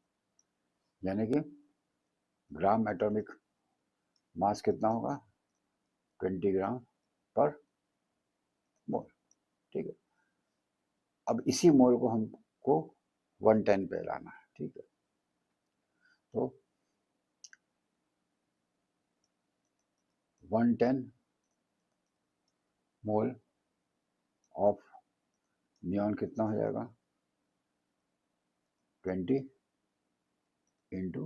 यानी कि ग्राम एटॉमिक मास कितना होगा 20 ग्राम पर मोल। ठीक है, अब इसी मोल को हमको 110 पे लाना है। ठीक है, तो 110 मोल ऑफ नियॉन कितना हो जाएगा 20 into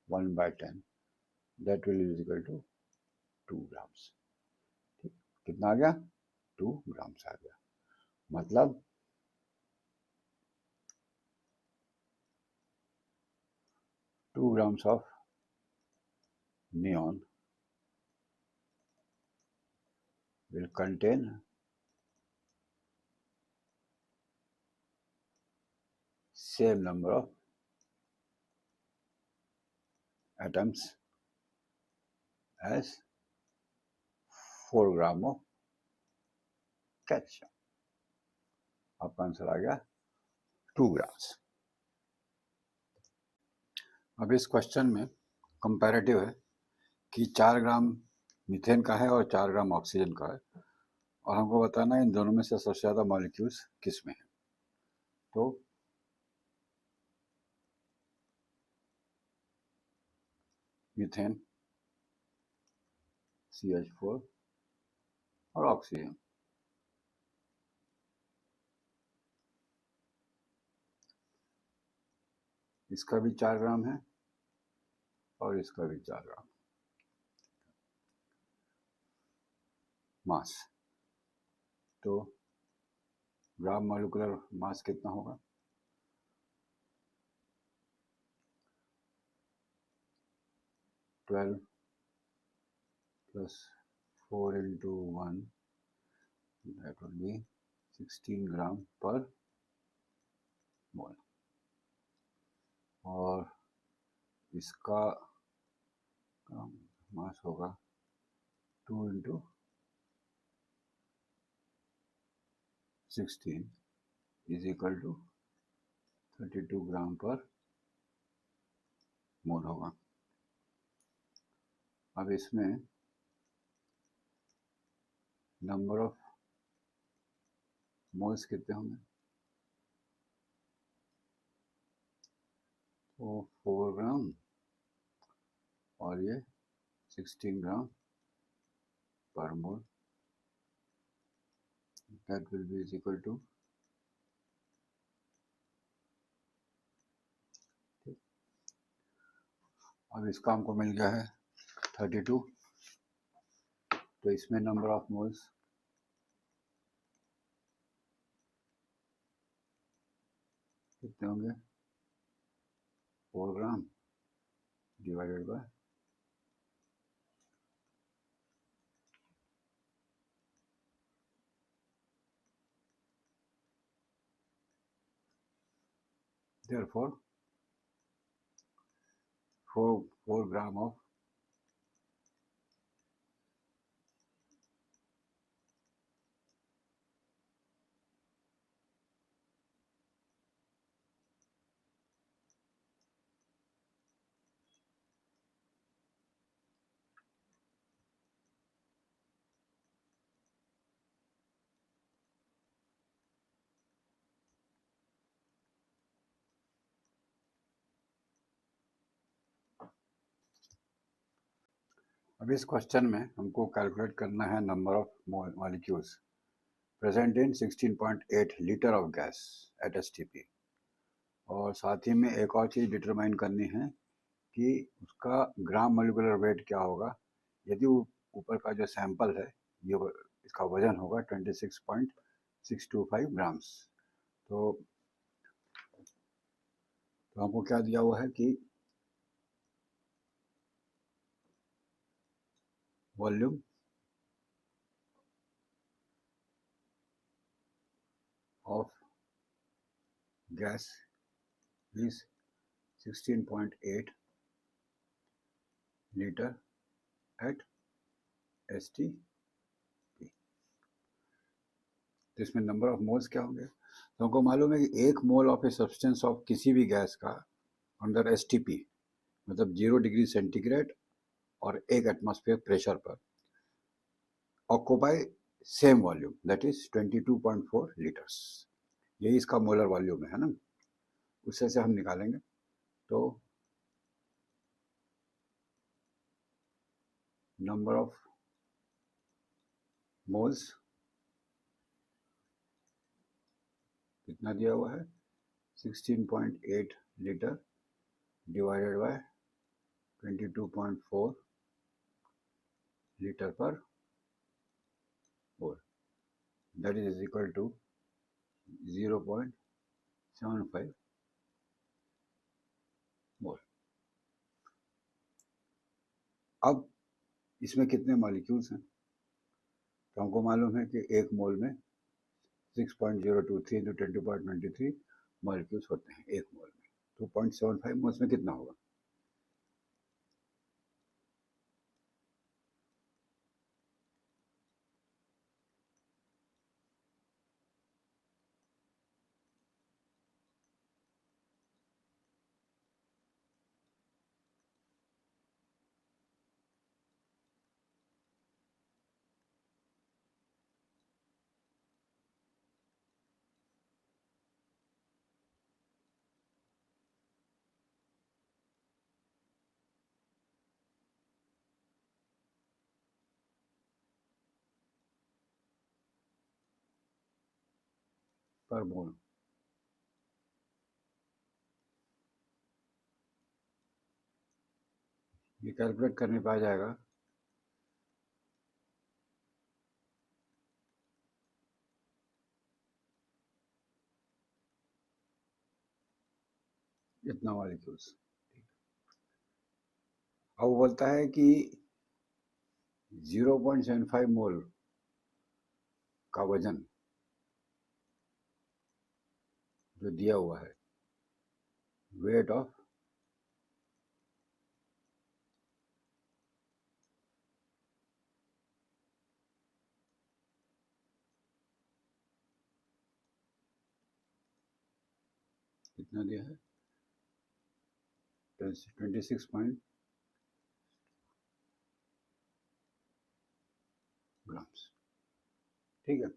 1/10, that will is equal to 2 grams. ठीक, कितना आ गया 2 ग्राम्स आ गया। मतलब 2 grams of neon will contain same number of atoms as 4 gram of calcium. आपका आंसर आ गया 2 ग्राम्स। अब इस क्वेश्चन में कंपैरेटिव है कि 4 ग्राम मीथेन का है और 4 ग्राम ऑक्सीजन का है, और हमको बताना है इन दोनों में से सबसे ज़्यादा मॉलिक्यूल्स किस में है। तो मीथेन, CH4 और ऑक्सीजन, इसका भी 4 ग्राम है और इसका भी 4 ग्राम मास। तो ग्राम मॉलिक्यूलर मास कितना होगा 12 plus 4 into 1, that will be 16 gram पर मोल, और इसका मास होगा 2 into 16 इज इक्वल टू 32 ग्राम पर मोल होगा। अब इसमें नंबर ऑफ मोल्स कितने होंगे, तो 4 ग्राम और ये 16 ग्राम पर mole, that will be is equal to, अब इसका हमको मिल गया है 32, तो इसमें नंबर ऑफ मोल्स कितने होंगे 4 gram divided by 4 gram of अब इस क्वेश्चन में हमको कैलकुलेट करना है number of molecules present in 16.8 litre of gas at STP, और साथ ही में एक और चीज़ डिटरमाइन करनी है कि उसका ग्राम मॉलिक्यूलर वेट क्या होगा यदि ऊपर का जो सैंपल है ये इसका वजन होगा 26.625 ग्राम्स। तो हमको क्या दिया हुआ है कि volume of gas is 16.8 liter at STP। तो इसमें नंबर ऑफ मोल्स क्या होंगे तो हमको मालूम है कि 1 mole of a substance of किसी भी गैस का अंडर एसटीपी, मतलब 0 डिग्री सेंटीग्रेड और 1 एटमॉस्फेयर प्रेशर पर, occupy same volume, that is 22.4 litres. यही इसका मोलर वॉल्यूम है ना। उससे से हम निकालेंगे तो नंबर ऑफ मोल्स कितना दिया हुआ है, 16.8 लीटर डिवाइडेड बाय 22.4 लीटर पर mole, that is equal to 0.75 मोल। अब इसमें कितने मॉलिक्यूल्स हैं, तो हमको मालूम है कि 1 मोल में 6.023 इंटू 10⁻23 मॉलिक्यूल्स होते हैं 1 मोल में। 2.75 मोल्स में कितना होगा, पर मोल। ये कैलकुलेट करने पे आ जाएगा इतना मॉलिक्यूल्स। अब वो बोलता है कि 0.75 मोल का वजन जो दिया हुआ है, वेट ऑफ कितना दिया है, 26 ग्राम्स। ठीक है,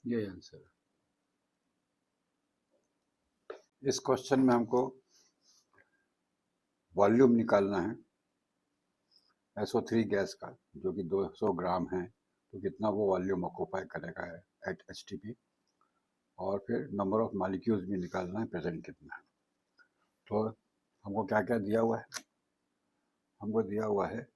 ये आंसर है। इस क्वेश्चन में हमको वॉल्यूम निकालना है SO3 गैस का, जो कि 200 ग्राम है, तो कितना वो वॉल्यूम ऑक्यूपाई करेगा एट एसटीपी, और फिर नंबर ऑफ मॉलिक्यूल्स भी निकालना है, प्रेजेंट कितना है। तो हमको क्या क्या दिया हुआ है, हमको दिया हुआ है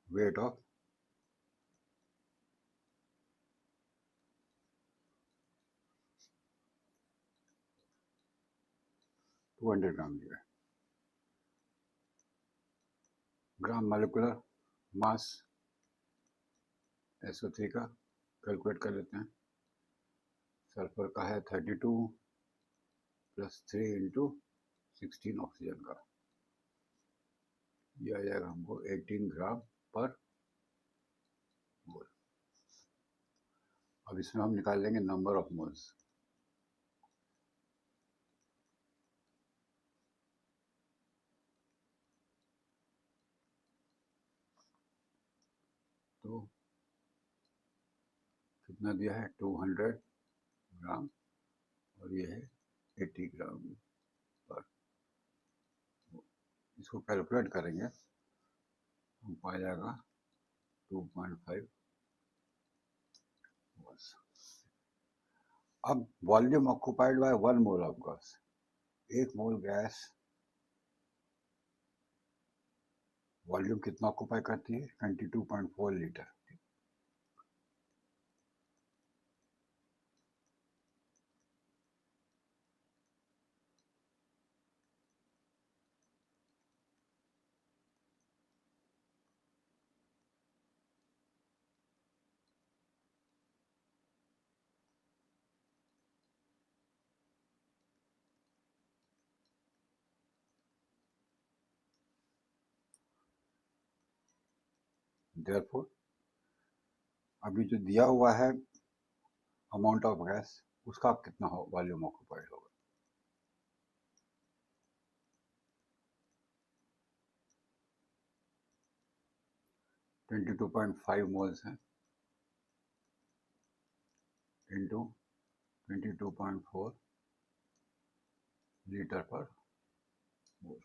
वेट ऑफ टू 200 ग्राम दिया है, ग्राम मोलिकुलर मास SO3 का कैलकुलेट कर लेते हैं। सल्फर का है 32 + 3 इंटू 16 ऑक्सीजन का, ये आ जाएगा हमको 18 ग्राम पर मोल। अब इसमें हम निकाल लेंगे नंबर ऑफ मोल्स। तो कितना दिया है, 200 ग्राम, और ये है 80 ग्राम पर। इसको कैलकुलेट करेंगे, आ जाएगा 2.5 मोल्स। अब volume occupied by 1 mole of gas, 1 mole gas volume कितना ऑक्यूपाई करती है? 22.4 लीटर। देयरफॉर अभी जो दिया हुआ है अमाउंट ऑफ गैस, उसका कितना हो वॉल्यूम ऑक्यूपाइड होगा? 22.5 मोल्स हैं इंटू 22.4 लीटर पर मोल।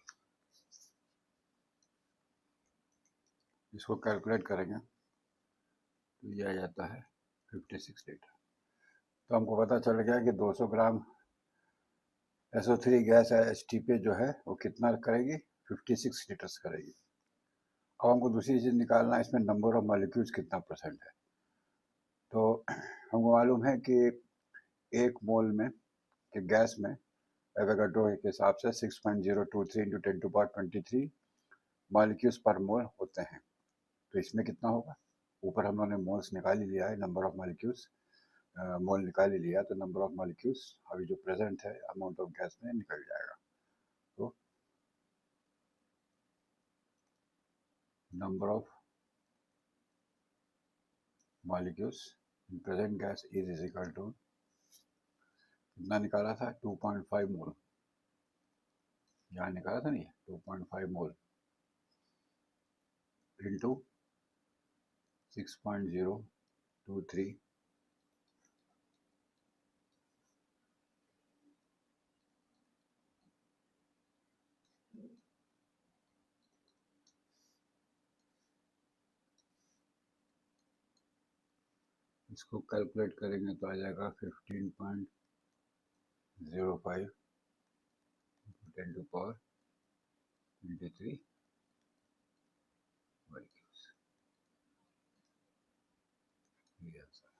इसको कैलकुलेट करेंगे तो ये आ जाता है 56 लीटर। तो हमको पता चल गया कि 200 ग्राम SO3 गैस HT पे जो है वो कितना करेगी? 56 लीटर्स करेगी। अब हमको दूसरी चीज़ निकालना है, इसमें नंबर ऑफ मॉलिक्यूल्स कितना परसेंट है। तो हमको मालूम है कि 1 मोल में कि गैस में एवोगाड्रो के हिसाब से 6.023 इंटू 10⁻23 मॉलिक्यूल्स पर मोल होते हैं। तो इसमें कितना होगा? ऊपर हम लोगों ने मोल्स निकाल ही लिया है, नंबर ऑफ मॉलिक्यूल्स मोल निकाल ही लिया, तो नंबर ऑफ मॉलिक्यूल्स अभी जो प्रेजेंट है अमाउंट ऑफ गैस में निकल जाएगा। तो number of molecules in present gas is equal to कितना निकाला था? 2.5 मोल। यहाँ निकाला था नहीं, 2.5 मोल इंटू 6.023 इसको कैलकुलेट करेंगे तो आ जाएगा 15.05 10⁻23 मॉलिक्यूल्स। ये आंसर